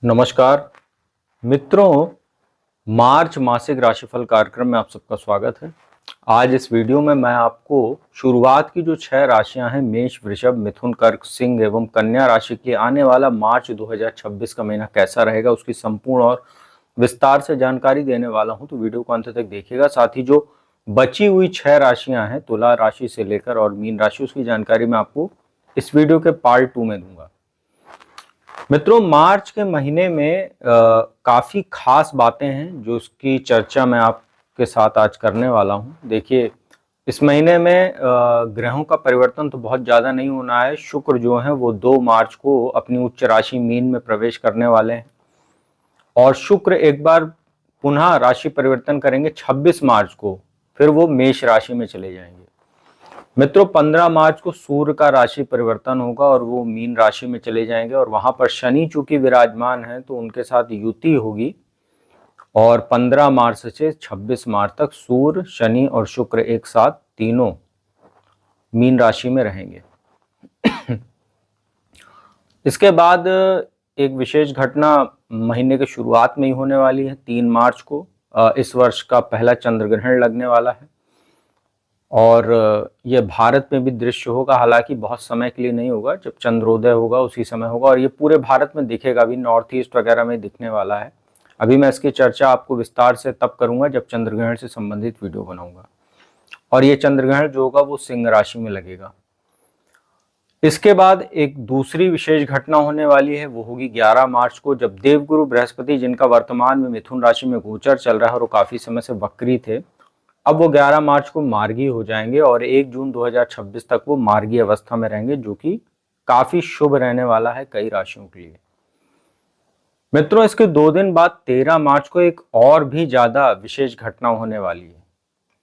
नमस्कार मित्रों, मार्च मासिक राशिफल कार्यक्रम में आप सबका स्वागत है। आज इस वीडियो में मैं आपको शुरुआत की जो 6 राशियां हैं मेष, वृषभ, मिथुन, कर्क, सिंह एवं कन्या राशि के आने वाला मार्च 2026 का महीना कैसा रहेगा उसकी संपूर्ण और विस्तार से जानकारी देने वाला हूं, तो वीडियो को अंत तक देखिएगा। साथ ही जो बची हुई 6 राशियां हैं तुला राशि से लेकर और मीन राशि, उसकी जानकारी मैं आपको इस वीडियो के पार्ट 2 में दूंगा। मित्रों, मार्च के महीने में काफी खास बातें हैं जो उसकी चर्चा मैं आपके साथ आज करने वाला हूं। देखिए, इस महीने में ग्रहों का परिवर्तन तो बहुत ज्यादा नहीं होना है। शुक्र जो है वो 2 मार्च को अपनी उच्च राशि मीन में प्रवेश करने वाले हैं और शुक्र एक बार पुनः राशि परिवर्तन करेंगे 26 मार्च को, फिर वो मेष राशि में चले जाएंगे। मित्रों, 15 मार्च को सूर्य का राशि परिवर्तन होगा और वो मीन राशि में चले जाएंगे और वहां पर शनि चूंकि विराजमान है तो उनके साथ युति होगी और 15 मार्च से 26 मार्च तक सूर्य, शनि और शुक्र एक साथ तीनों मीन राशि में रहेंगे। इसके बाद एक विशेष घटना महीने के शुरुआत में ही होने वाली है। 3 मार्च को इस वर्ष का पहला चंद्र ग्रहण लगने वाला है और ये भारत में भी दृश्य होगा। हालांकि बहुत समय के लिए नहीं होगा, जब चंद्रोदय होगा उसी समय होगा और ये पूरे भारत में दिखेगा, अभी नॉर्थ ईस्ट वगैरह में दिखने वाला है। अभी मैं इसकी चर्चा आपको विस्तार से तब करूंगा जब चंद्र ग्रहण से संबंधित वीडियो बनाऊंगा। और ये चंद्र ग्रहण जो होगा वो सिंह राशि में लगेगा। इसके बाद एक दूसरी विशेष घटना होने वाली है, वो होगी 11 मार्च को, जब देवगुरु बृहस्पति, जिनका वर्तमान में मिथुन राशि में गोचर चल रहा है और वो काफी समय से वक्री थे, अब वो 11 मार्च को मार्गी हो जाएंगे और 1 जून 2026 तक वो मार्गी अवस्था में रहेंगे, जो कि काफी शुभ रहने वाला है कई राशियों के लिए। मित्रों, इसके 2 दिन बाद 13 मार्च को एक और भी ज्यादा विशेष घटना होने वाली है।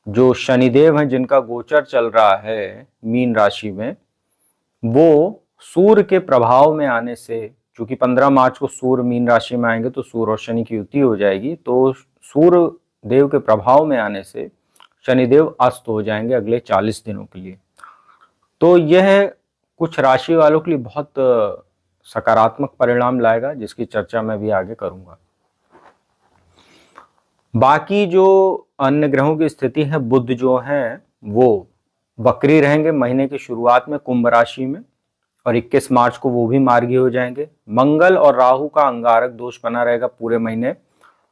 जो शनिदेव हैं, जिनका गोचर चल रहा है मीन राशि में, वो सूर्य के प्रभाव में आने से, चूंकि 15 मार्च को सूर्य मीन राशि में आएंगे तो सूर्य और शनि की युति हो जाएगी, तो सूर्य देव के प्रभाव में आने से शनिदेव अस्त हो जाएंगे अगले 40 दिनों के लिए। तो यह कुछ राशि वालों के लिए बहुत सकारात्मक परिणाम लाएगा, जिसकी चर्चा मैं भी आगे करूंगा। बाकी जो अन्य ग्रहों की स्थिति है, बुध जो है वो वक्री रहेंगे महीने की शुरुआत में कुंभ राशि में और 21 मार्च को वो भी मार्गी हो जाएंगे। मंगल और राहु का अंगारक दोष बना रहेगा पूरे महीने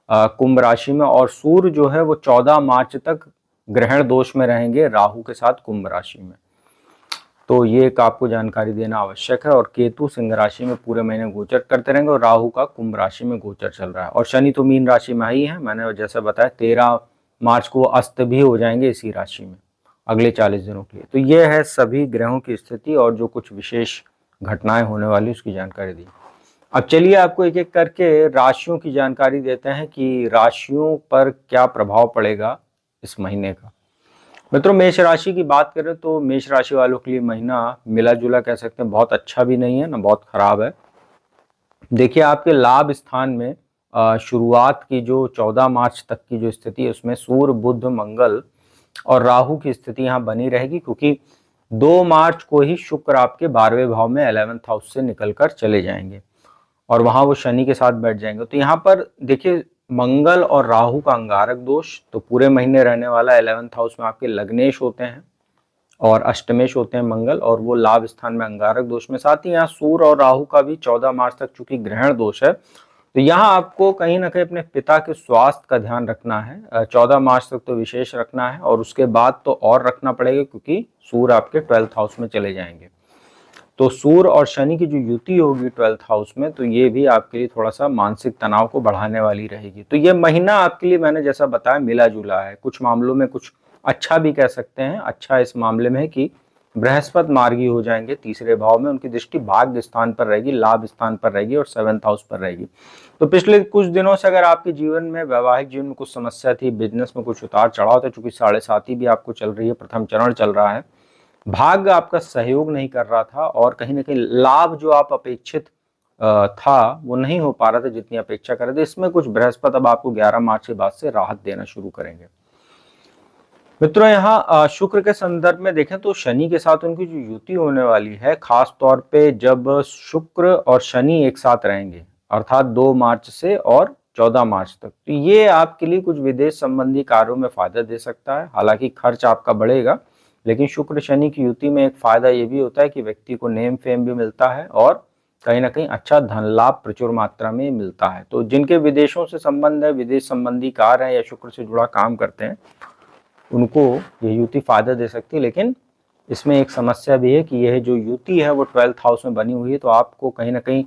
कुंभ राशि में और सूर्य जो है वो 14 मार्च तक ग्रहण दोष में रहेंगे राहु के साथ कुंभ राशि में। तो ये एक आपको जानकारी देना आवश्यक है। और केतु सिंह राशि में पूरे महीने गोचर करते रहेंगे और राहु का कुंभ राशि में गोचर चल रहा है और शनि तो मीन राशि में ही है। मैंने जैसा बताया 13 मार्च को अस्त भी हो जाएंगे इसी राशि में अगले 40 दिनों के लिए। तो ये है सभी ग्रहों की स्थिति और जो कुछ विशेष घटनाएं होने वाली उसकी जानकारी दी। अब चलिए आपको एक एक करके राशियों की जानकारी देते हैं कि राशियों पर क्या प्रभाव पड़ेगा इस महीने का। मित्रों, मेष राशि की बात करें तो मेष राशि वालों के लिए महीना मिला जुला कह सकते हैं, बहुत अच्छा भी नहीं है ना बहुत खराब है। देखिए, आपके लाभ स्थान में शुरुआत की जो 14 मार्च तक की जो स्थिति है उसमें सूर्य, बुध, मंगल और राहु की स्थिति यहाँ बनी रहेगी, क्योंकि 2 मार्च को ही शुक्र आपके 12वें भाव में 11th हाउस से निकलकर चले जाएंगे और वहां वो शनि के साथ बैठ जाएंगे। तो यहाँ पर देखिए, मंगल और राहु का अंगारक दोष तो पूरे महीने रहने वाला। 11th हाउस में आपके लग्नेश होते हैं और अष्टमेश होते हैं मंगल, और वो लाभ स्थान में अंगारक दोष में। साथ ही यहाँ सूर्य और राहु का भी 14 मार्च तक चूंकि ग्रहण दोष है, तो यहाँ आपको कहीं ना कहीं अपने पिता के स्वास्थ्य का ध्यान रखना है। 14 मार्च तक तो विशेष रखना है और उसके बाद तो और रखना पड़ेगा, क्योंकि सूर्य आपके 12th हाउस में चले जाएंगे। तो सूर्य और शनि की जो युति होगी 12th हाउस में, तो ये भी आपके लिए थोड़ा सा मानसिक तनाव को बढ़ाने वाली रहेगी। तो ये महीना आपके लिए मैंने जैसा बताया मिला जुला है, कुछ मामलों में कुछ अच्छा भी कह सकते हैं। अच्छा इस मामले में है कि बृहस्पति मार्गी हो जाएंगे 3रे भाव में, उनकी दृष्टि भाग्य स्थान पर रहेगी, लाभ स्थान पर रहेगी और 7th हाउस पर रहेगी। तो पिछले कुछ दिनों से अगर आपके जीवन में, वैवाहिक जीवन में कुछ समस्या थी, बिजनेस में कुछ उतार चढ़ाव था, चूंकि 7.5 भी आपको चल रही है, प्रथम चरण चल रहा है, भाग्य आपका सहयोग नहीं कर रहा था और कहीं ना कहीं लाभ जो आप अपेक्षित था वो नहीं हो पा रहा था जितनी अपेक्षा कर रहे थे, इसमें कुछ बृहस्पति अब आपको 11 मार्च के बाद से राहत देना शुरू करेंगे। मित्रों, यहाँ शुक्र के संदर्भ में देखें तो शनि के साथ उनकी जो युति होने वाली है, खास तौर पे जब शुक्र और शनि एक साथ रहेंगे अर्थात 2 मार्च से और 14 मार्च तक। तो ये आपके लिए कुछ विदेश संबंधी कार्यों में फायदा दे सकता है। हालांकि खर्च आपका बढ़ेगा, लेकिन शुक्र शनि की युति में एक फायदा ये भी होता है कि व्यक्ति को नेम फेम भी मिलता है और कहीं ना कहीं अच्छा धन लाभ प्रचुर मात्रा में मिलता है। तो जिनके विदेशों से संबंध है, विदेश संबंधी कार्य है या शुक्र से जुड़ा काम करते हैं, उनको ये युति फायदा दे सकती है। लेकिन इसमें एक समस्या भी है कि यह जो युति है वो 12th हाउस में बनी हुई है, तो आपको कहीं ना कहीं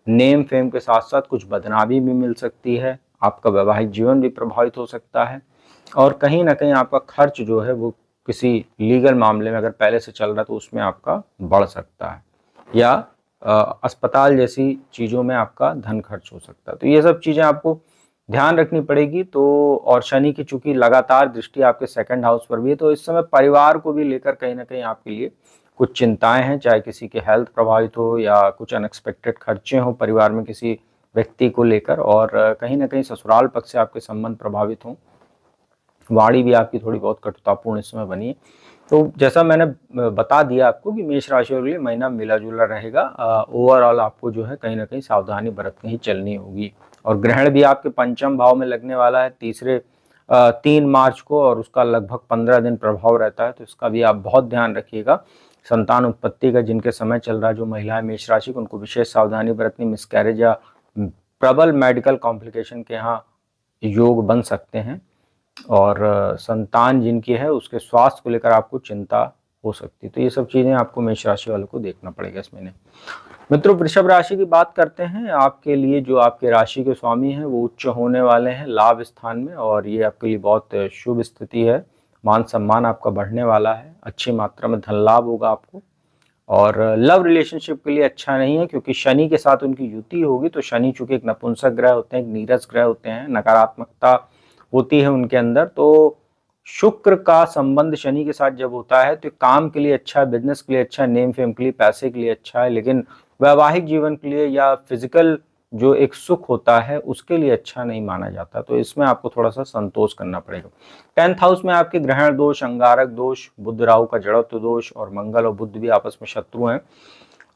नेम फेम के साथ साथ कुछ बदनामी भी मिल सकती है, आपका वैवाहिक जीवन भी प्रभावित हो सकता है, और कहीं ना कहीं आपका खर्च जो है वो किसी लीगल मामले में अगर पहले से चल रहा है तो उसमें आपका बढ़ सकता है, या अस्पताल जैसी चीज़ों में आपका धन खर्च हो सकता है। तो ये सब चीज़ें आपको ध्यान रखनी पड़ेगी। तो और शनि की चूंकि लगातार दृष्टि आपके 2nd हाउस पर भी है, तो इस समय परिवार को भी लेकर कहीं ना कहीं आपके लिए कुछ चिंताएं हैं, चाहे किसी के हेल्थ प्रभावित हो या कुछ अनएक्सपेक्टेड खर्चे हो परिवार में किसी व्यक्ति को लेकर, और कहीं ना कहीं ससुराल पक्ष से आपके संबंध प्रभावित हों। वाणी भी आपकी थोड़ी बहुत कटुतापूर्ण इस समय बनी है। तो जैसा मैंने बता दिया आपको कि मेष राशि के लिए महीना मिला जुला रहेगा। ओवरऑल आपको जो है कहीं ना कहीं सावधानी बरतनी ही चलनी होगी। और ग्रहण भी आपके पंचम भाव में लगने वाला है 3 मार्च को, और उसका लगभग 15 दिन प्रभाव रहता है, तो इसका भी आप बहुत ध्यान रखिएगा। संतान उत्पत्ति का जिनके समय चल रहा है, जो महिलाएं मेष राशि को, उनको विशेष सावधानी बरतनी। मिसकैरेज या प्रबल मेडिकल कॉम्प्लिकेशन के यहाँ योग बन सकते हैं, और संतान जिनकी है उसके स्वास्थ्य को लेकर आपको चिंता हो सकती है। तो ये सब चीज़ें आपको मेष राशि वालों को देखना पड़ेगा इस महीने। मित्रों, वृषभ राशि की बात करते हैं। आपके लिए जो आपके राशि के स्वामी हैं वो उच्च होने वाले हैं लाभ स्थान में, और ये आपके लिए बहुत शुभ स्थिति है। मान सम्मान आपका बढ़ने वाला है, अच्छी मात्रा में धन लाभ होगा आपको। और लव रिलेशनशिप के लिए अच्छा नहीं है, क्योंकि शनि के साथ उनकी युति होगी। तो शनि चूंकि एक नपुंसक ग्रह होते हैं, एक नीरस ग्रह होते हैं, नकारात्मकता होती है उनके अंदर। तो शुक्र का संबंध शनि के साथ जब होता है तो काम के लिए अच्छा है, बिजनेस के लिए अच्छा है, नेम फेम के लिए, पैसे के लिए अच्छा है, लेकिन वैवाहिक जीवन के लिए या फिजिकल जो एक सुख होता है उसके लिए अच्छा नहीं माना जाता। तो इसमें आपको थोड़ा सा संतोष करना पड़ेगा। 10th हाउस में आपके ग्रहण दोष, अंगारक दोष, बुध राहु का जड़त्व दोष, और मंगल और बुध भी आपस में शत्रु हैं।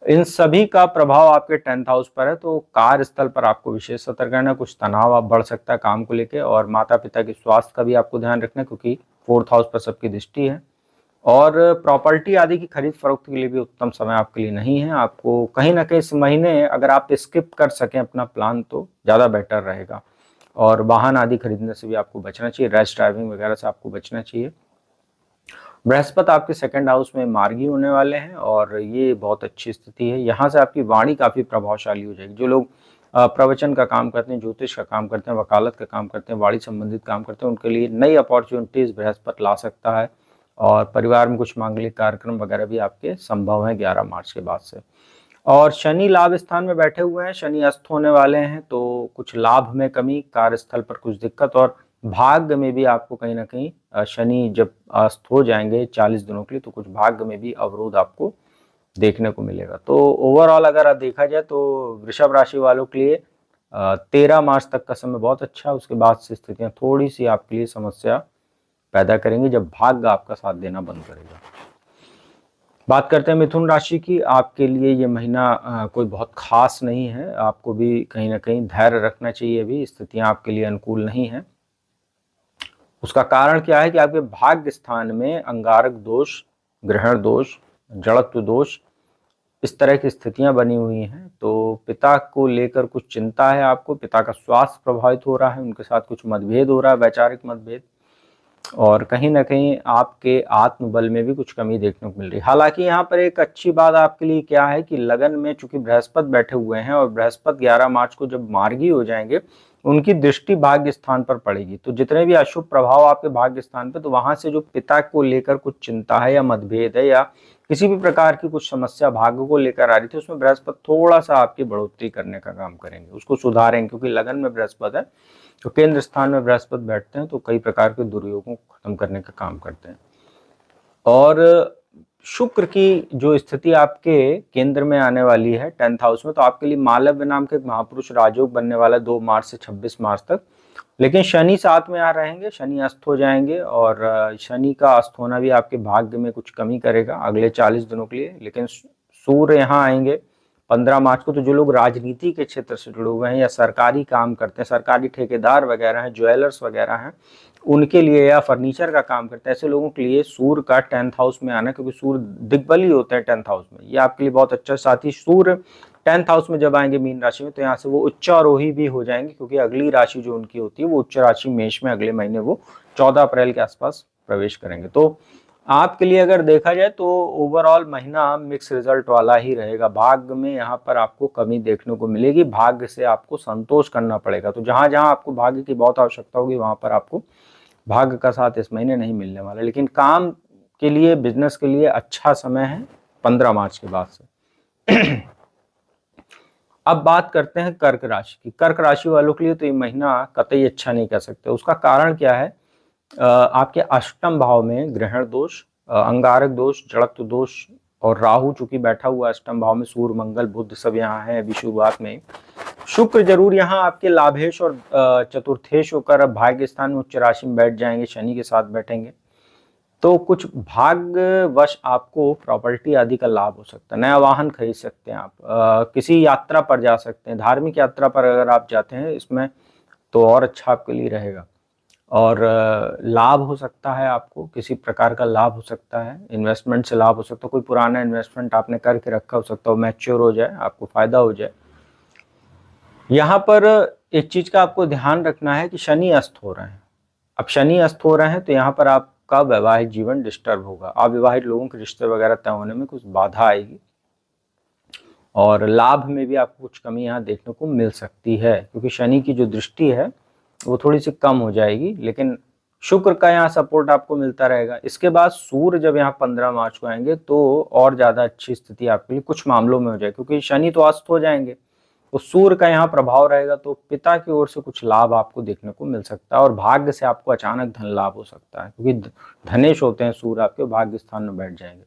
इन सभी का प्रभाव आपके 10th हाउस पर है। तो कार्यस्थल पर आपको विशेष सतर्क रहना, कुछ तनाव आप बढ़ सकता है काम को लेकर, और माता पिता के स्वास्थ्य का भी आपको ध्यान रखना, क्योंकि 4th हाउस पर सबकी दृष्टि है। और प्रॉपर्टी आदि की खरीद फरोख्त के लिए भी उत्तम समय आपके लिए नहीं है। आपको कहीं ना कहीं इस महीने अगर आप स्किप कर सकें अपना प्लान तो ज़्यादा बेटर रहेगा। और वाहन आदि खरीदने से भी आपको बचना चाहिए, रैश ड्राइविंग वगैरह से आपको बचना चाहिए। बृहस्पति आपके 2nd हाउस में मार्गी होने वाले हैं, और ये बहुत अच्छी स्थिति है। यहाँ से आपकी वाणी काफ़ी प्रभावशाली हो जाएगी। जो लोग प्रवचन का काम करते हैं, ज्योतिष का काम करते हैं, वकालत का काम करते हैं, वाणी संबंधित काम करते हैं, उनके लिए नई अपॉर्चुनिटीज़ बृहस्पति ला सकता है। और परिवार में कुछ मांगलिक कार्यक्रम वगैरह भी आपके संभव हैं 11 मार्च के बाद से। और शनि लाभ स्थान में बैठे हुए हैं, शनि अस्त होने वाले हैं, तो कुछ लाभ में कमी, कार्यस्थल पर कुछ दिक्कत, और भाग्य में भी आपको कहीं ना कहीं शनि जब अस्त हो जाएंगे 40 दिनों के लिए, तो कुछ भाग्य में भी अवरोध आपको देखने को मिलेगा। तो ओवरऑल अगर देखा जाए तो वृषभ राशि वालों के लिए 13 मार्च तक का समय बहुत अच्छा है। उसके बाद से स्थितियां थोड़ी सी आपके लिए समस्या पैदा करेंगी, जब भाग्य आपका साथ देना बंद करेगा। बात करते हैं मिथुन राशि की। आपके लिए ये महीना कोई बहुत खास नहीं है, आपको भी कहीं ना कहीं धैर्य रखना चाहिए। अभी स्थितियां आपके लिए अनुकूल नहीं है। उसका कारण क्या है कि आपके भाग्य स्थान में अंगारक दोष, ग्रहण दोष, जड़त्व दोष, इस तरह की स्थितियां बनी हुई हैं। तो पिता को लेकर कुछ चिंता है आपको, पिता का स्वास्थ्य प्रभावित हो रहा है, उनके साथ कुछ मतभेद हो रहा है, वैचारिक मतभेद, और कहीं ना कहीं आपके आत्मबल में भी कुछ कमी देखने को मिल रही है। हालांकि यहाँ पर एक अच्छी बात आपके लिए क्या है कि लगन में चूंकि बृहस्पति बैठे हुए हैं, और बृहस्पति 11 मार्च को जब मार्गी हो जाएंगे, उनकी दृष्टि भाग्य स्थान पर पड़ेगी। तो जितने भी अशुभ प्रभाव आपके भाग्य स्थान पर, तो वहां से जो पिता को लेकर कुछ चिंता है या मतभेद है या किसी भी प्रकार की कुछ समस्या भाग्य को लेकर आ रही थी, उसमें बृहस्पति थोड़ा सा आपकी बढ़ोतरी करने का काम करेंगे, उसको सुधारेंगे। क्योंकि लगन में बृहस्पति है, तो केंद्र स्थान में बृहस्पति बैठते हैं, तो कई प्रकार के दुर्योगों को खत्म करने का काम करते हैं। और शुक्र की जो स्थिति आपके केंद्र में आने वाली है 10th हाउस में, तो आपके लिए मालव्य नाम के एक महापुरुष राजयोग बनने वाला है 2 मार्च से 26 मार्च तक। लेकिन शनि साथ में आ रहेंगे, शनि अस्त हो जाएंगे, और शनि का अस्त होना भी आपके भाग्य में कुछ कमी करेगा अगले 40 दिनों के लिए। लेकिन सूर्य यहाँ आएंगे 15 मार्च को। तो जो लोग राजनीति के क्षेत्र से जुड़े हुए हैं या सरकारी काम करते हैं, सरकारी ठेकेदार वगैरह हैं, ज्वेलर्स वगैरह हैं, उनके लिए, या फर्नीचर का काम करते हैं, ऐसे लोगों के लिए सूर्य का 10th हाउस में आना, क्योंकि सूर्य दिग्बली होता है 10th हाउस में, ये आपके लिए बहुत अच्छा। साथ ही सूर्य 10th हाउस में जब आएंगे मीन राशि में, तो यहाँ से वो उच्चारोही भी हो जाएंगे, क्योंकि अगली राशि जो उनकी होती है वो उच्च राशि मेष में अगले महीने वो 14 अप्रैल के आसपास प्रवेश करेंगे। तो आपके लिए अगर देखा जाए तो ओवरऑल महीना मिक्स रिजल्ट वाला ही रहेगा। भाग्य में यहाँ पर आपको कमी देखने को मिलेगी, भाग्य से आपको संतोष करना पड़ेगा। तो जहां जहां आपको भाग्य की बहुत आवश्यकता होगी, वहां पर आपको भाग्य का साथ इस महीने नहीं मिलने वाला। लेकिन काम के लिए, बिजनेस के लिए अच्छा समय है 15 मार्च के बाद से। अब बात करते हैं कर्क राशि की। कर्क राशि वालों के लिए तो ये महीना कतई अच्छा नहीं कह सकते। उसका कारण क्या है? आपके अष्टम भाव में ग्रहण दोष, अंगारक दोष, जड़त्व दोष और राहु चूंकि बैठा हुआ अष्टम भाव में, सूर्य मंगल बुध सब यहाँ है अभी शुरुआत में। शुक्र जरूर यहाँ आपके लाभेश और चतुर्थेश होकर अब भाग्य स्थान में उच्च राशि में बैठ जाएंगे, शनि के साथ बैठेंगे। तो कुछ भाग्यवश आपको प्रॉपर्टी आदि का लाभ हो सकता है, नया वाहन खरीद सकते हैं आप, किसी यात्रा पर जा सकते हैं, धार्मिक यात्रा पर अगर आप जाते हैं इसमें तो और अच्छा आपके लिए रहेगा। और लाभ हो सकता है, आपको किसी प्रकार का लाभ हो सकता है, इन्वेस्टमेंट से लाभ हो सकता है, कोई पुराना इन्वेस्टमेंट आपने करके रखा हो सकता है, मैच्योर हो जाए, आपको फायदा हो जाए। यहाँ पर एक चीज का आपको ध्यान रखना है कि शनि अस्त हो रहे हैं। अब शनि अस्त हो रहे हैं तो यहाँ पर आपका वैवाहिक जीवन डिस्टर्ब होगा, अविवाहित लोगों के रिश्ते वगैरह तय होने में कुछ बाधा आएगी, और लाभ में भी आपको कुछ कमी यहाँ देखने को मिल सकती है, क्योंकि शनि की जो दृष्टि है वो थोड़ी सी कम हो जाएगी। लेकिन शुक्र का यहाँ सपोर्ट आपको मिलता रहेगा। इसके बाद सूर्य जब यहाँ 15 मार्च को आएंगे तो और ज्यादा अच्छी स्थिति आपके लिए कुछ मामलों में हो जाएगी, क्योंकि शनि तो अस्त हो जाएंगे, तो सूर्य का यहाँ प्रभाव रहेगा, तो पिता की ओर से कुछ लाभ आपको देखने को मिल सकता है, और भाग्य से आपको अचानक धन लाभ हो सकता है, क्योंकि धनेश होते हैं सूर्य आपके, भाग्य स्थान में बैठ जाएंगे।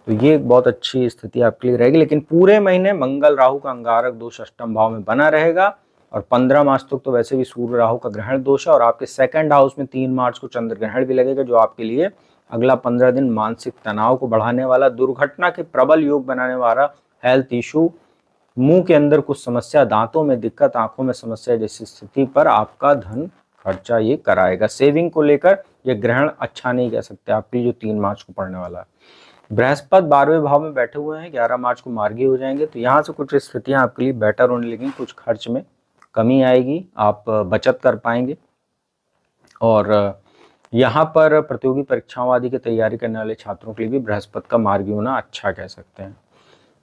तो ये एक बहुत अच्छी स्थिति आपके लिए रहेगी। लेकिन पूरे महीने मंगल राहु का अंगारक दोष अष्टम भाव में बना रहेगा, और 15 मार्च तक तो वैसे भी सूर्य राहु का ग्रहण दोष है, और आपके 2nd हाउस में 3 मार्च को चंद्र ग्रहण भी लगेगा, जो आपके लिए अगला 15 दिन मानसिक तनाव को बढ़ाने वाला, दुर्घटना के प्रबल योग बनाने वाला, हेल्थ इशू, मुंह के अंदर कुछ समस्या, दांतों में दिक्कत, आंखों में समस्या जैसी स्थिति पर आपका धन खर्चा ये कराएगा। सेविंग को लेकर ये ग्रहण अच्छा नहीं कह सकते आपकी, जो 3 मार्च को पड़ने वाला है। बृहस्पति 12वें भाव में बैठे हुए हैं, 11 मार्च को मार्गी हो जाएंगे, तो यहाँ से कुछ स्थितियां आपके लिए बेटर होने लगेंगी, कुछ खर्च में कमी आएगी, आप बचत कर पाएंगे। और यहाँ पर प्रतियोगी परीक्षाओं आदि की तैयारी करने वाले छात्रों के लिए भी बृहस्पति का मार्गी होना अच्छा कह सकते हैं।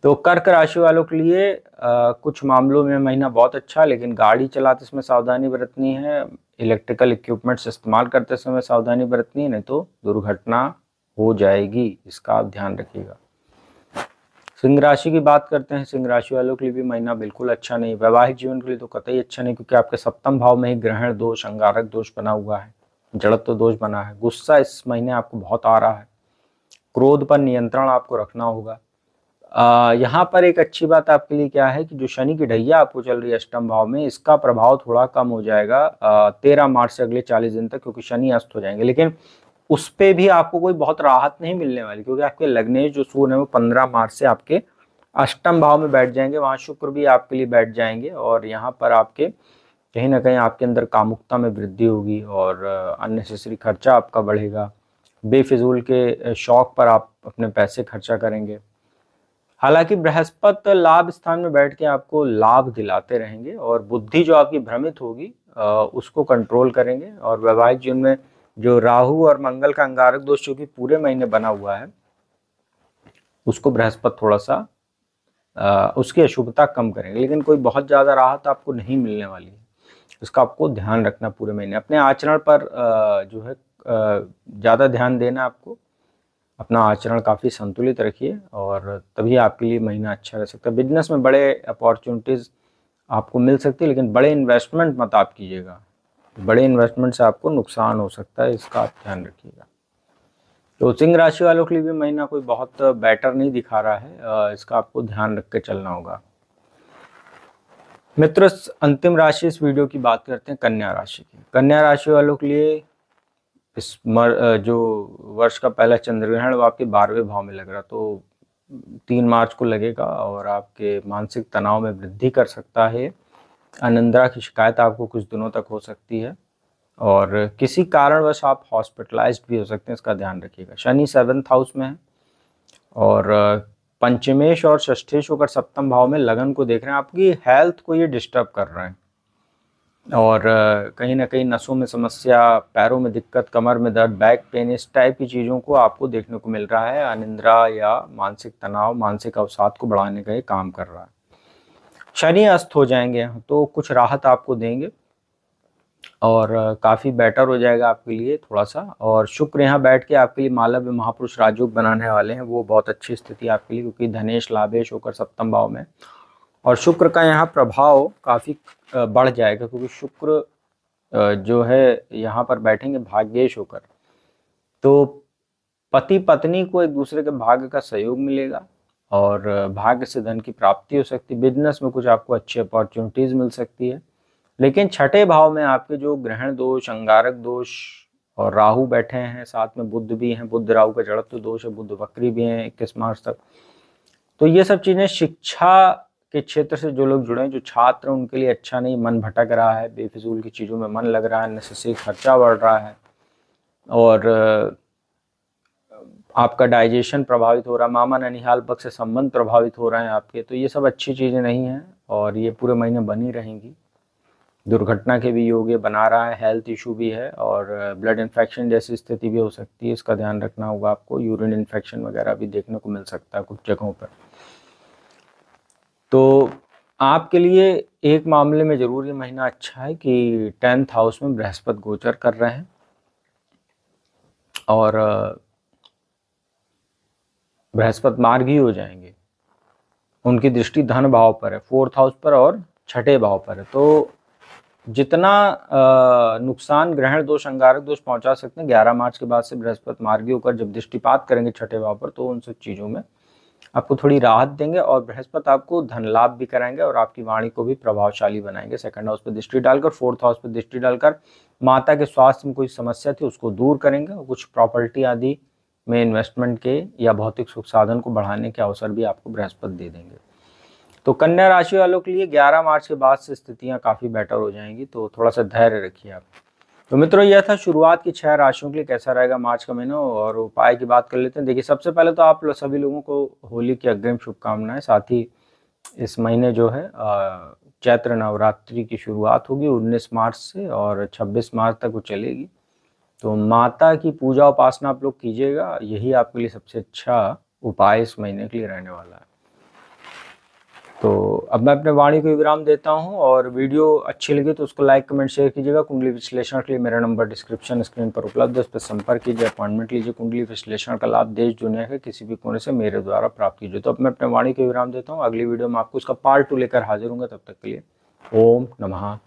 तो कर्क राशि वालों के लिए कुछ मामलों में महीना बहुत अच्छा, लेकिन गाड़ी चलाते समय सावधानी बरतनी है, इलेक्ट्रिकल इक्विपमेंट्स इस्तेमाल करते समय सावधानी बरतनी है, नहीं तो दुर्घटना हो जाएगी, इसका आप ध्यान रखिएगा। सिंह राशि की बात करते हैं। सिंह राशि वालों के लिए भी महीना बिल्कुल अच्छा नहीं, वैवाहिक जीवन के लिए तो कतई अच्छा नहीं, क्योंकि आपके 7th भाव में ही ग्रहण दोष, अंगारक दोष बना हुआ है, जड़त्व दोष बना है। गुस्सा इस महीने आपको बहुत आ रहा है, क्रोध पर नियंत्रण आपको रखना होगा। यहाँ पर एक अच्छी बात आपके लिए क्या है कि जो शनि की ढैया आपको चल रही है अष्टम भाव में, इसका प्रभाव थोड़ा कम हो जाएगा 13 मार्च से अगले 40 दिन तक, क्योंकि शनि अस्त हो जाएंगे। लेकिन उस पे भी आपको कोई बहुत राहत नहीं मिलने वाली, क्योंकि आपके लग्नेश जो सूर्य है वो 15 मार्च से आपके अष्टम भाव में बैठ जाएंगे, वहां शुक्र भी आपके लिए बैठ जाएंगे, और यहाँ पर आपके कहीं ना कहीं आपके अंदर कामुकता में वृद्धि होगी, और अननेसेसरी खर्चा आपका बढ़ेगा, बेफिजूल के शौक पर आप अपने पैसे खर्चा करेंगे। हालांकि बृहस्पति लाभ स्थान में बैठ के आपको लाभ दिलाते रहेंगे, और बुद्धि जो आपकी भ्रमित होगी उसको कंट्रोल करेंगे। और वैवाहिक जीवन में जो राहु और मंगल का अंगारक दोष जो कि पूरे महीने बना हुआ है, उसको बृहस्पति थोड़ा सा उसकी अशुभता कम करेंगे, लेकिन कोई बहुत ज्यादा राहत आपको नहीं मिलने वाली है, इसका आपको ध्यान रखना पूरे महीने। अपने आचरण पर जो है ज्यादा ध्यान देना, आपको अपना आचरण काफी संतुलित रखिए, और तभी आपके लिए महीना अच्छा रह सकता है। बिजनेस में बड़े अपॉर्चुनिटीज आपको मिल सकती है, लेकिन बड़े इन्वेस्टमेंट मत आप कीजिएगा, बड़े इन्वेस्टमेंट से आपको नुकसान हो सकता है, इसका आप ध्यान रखिएगा। तो सिंह राशि वालों के लिए भी महीना कोई बहुत बेटर नहीं दिखा रहा है, इसका आपको ध्यान रख के चलना होगा। मित्र, अंतिम राशि इस वीडियो की बात करते हैं कन्या राशि की। कन्या राशि वालों के लिए इस जो वर्ष का पहला चंद्र ग्रहण वो आपके 12वें भाव में लग रहा, तो 3 मार्च को लगेगा और आपके मानसिक तनाव में वृद्धि कर सकता है। अनिद्रा की शिकायत आपको कुछ दिनों तक हो सकती है और किसी कारणवश आप हॉस्पिटलाइज्ड भी हो सकते हैं, इसका ध्यान रखिएगा। शनि 7th हाउस में है और पंचमेश और षष्ठेश होकर सप्तम भाव में लगन को देख रहे हैं। आपकी हेल्थ को ये डिस्टर्ब कर रहे हैं और कहीं ना कहीं नसों में समस्या, पैरों में दिक्कत, कमर में दर्द, बैक पेन, इस टाइप की चीज़ों को आपको देखने को मिल रहा है। अनिद्रा या मानसिक तनाव, मानसिक अवसाद को बढ़ाने का ये काम कर रहा है। शनि अस्त हो जाएंगे तो कुछ राहत आपको देंगे और काफ़ी बेटर हो जाएगा आपके लिए थोड़ा सा। और शुक्र यहाँ बैठ के आपके लिए मालव्य महापुरुष राजयोग बनाने वाले हैं, वो बहुत अच्छी स्थिति आपके लिए, क्योंकि धनेश लाभेश होकर सप्तम भाव में और शुक्र का यहाँ प्रभाव काफ़ी बढ़ जाएगा, क्योंकि शुक्र जो है यहाँ पर बैठेंगे भाग्येश होकर। तो पति पत्नी को एक दूसरे के भाग्य का सहयोग मिलेगा और भाग्य से धन की प्राप्ति हो सकती है। बिजनेस में कुछ आपको अच्छी अपॉर्चुनिटीज़ मिल सकती है। लेकिन छठे भाव में आपके जो ग्रहण दोष, अंगारक दोष और राहु बैठे हैं, साथ में बुध भी हैं, बुध राहु का जड़त्व दोष है, बुध वक्री भी हैं 21 मार्च तक। तो ये सब चीज़ें शिक्षा के क्षेत्र से जो लोग जुड़े हैं, जो छात्र हैं, उनके लिए अच्छा नहीं। मन भटक रहा है, बेफिजूल की चीज़ों में मन लग रहा है, नेसेसरी खर्चा बढ़ रहा है और आपका डाइजेशन प्रभावित हो रहा है, मामा ननिहाल पक्ष से संबंध प्रभावित हो रहे हैं आपके। तो ये सब अच्छी चीज़ें नहीं हैं और ये पूरे महीने बनी रहेंगी। दुर्घटना के भी योग बना रहा है, हेल्थ इशू भी है और ब्लड इन्फेक्शन जैसी स्थिति भी हो सकती है, इसका ध्यान रखना होगा आपको। यूरिन इन्फेक्शन वगैरह भी देखने को मिल सकता है कुछ जगहों पर। तो आपके लिए एक मामले में जरूर ये महीना अच्छा है कि 10th हाउस में बृहस्पति गोचर कर रहे हैं और बृहस्पति मार्गी हो जाएंगे। उनकी दृष्टि धन भाव पर है, 4th हाउस पर और छठे भाव पर है। तो जितना नुकसान ग्रहण दोष, अंगारक दोष पहुंचा सकते हैं, 11 मार्च के बाद से बृहस्पति मार्गी होकर जब दृष्टिपात करेंगे छठे भाव पर, तो उन सब चीज़ों में आपको थोड़ी राहत देंगे और बृहस्पति आपको धन लाभ भी कराएंगे और आपकी वाणी को भी प्रभावशाली बनाएंगे। 2nd हाउस पर दृष्टि डालकर, 4th हाउस पर दृष्टि डालकर माता के स्वास्थ्य में कोई समस्या थी उसको दूर करेंगे और कुछ प्रॉपर्टी आदि में इन्वेस्टमेंट के या भौतिक सुख साधन को बढ़ाने के अवसर भी आपको बृहस्पति दे देंगे। तो कन्या राशि वालों के लिए 11 मार्च के बाद से स्थितियां काफ़ी बेटर हो जाएंगी, तो थोड़ा सा धैर्य रखिए आप। तो मित्रों, यह था शुरुआत की 6 राशियों के लिए कैसा रहेगा मार्च का महीना। और उपाय की बात कर लेते हैं। देखिए, सबसे पहले तो आप सभी लोगों को होली की अग्रिम शुभकामनाएं। साथ ही इस महीने जो है चैत्र नवरात्रि की शुरुआत होगी 19 मार्च से और 26 मार्च तक वो चलेगी। तो माता की पूजा उपासना आप लोग कीजिएगा, यही आपके लिए सबसे अच्छा उपाय इस महीने के लिए रहने वाला है। तो अब मैं अपने वाणी को विराम देता हूं और वीडियो अच्छी लगी तो उसको लाइक, कमेंट, शेयर कीजिएगा। कुंडली विश्लेषण के लिए मेरा नंबर डिस्क्रिप्शन स्क्रीन पर उपलब्ध है, उस पर संपर्क कीजिए, अपॉइंटमेंट लीजिए। कुंडली विश्लेषण का लाभ देश दुनिया के किसी भी कोने से मेरे द्वारा प्राप्त कीजिए। तो अब मैं अपने वाणी को विराम देता हूँ। अगली वीडियो में आपको उसका पार्ट 2 लेकर हाजिर हूँगा। तब तक के लिए ओम नमः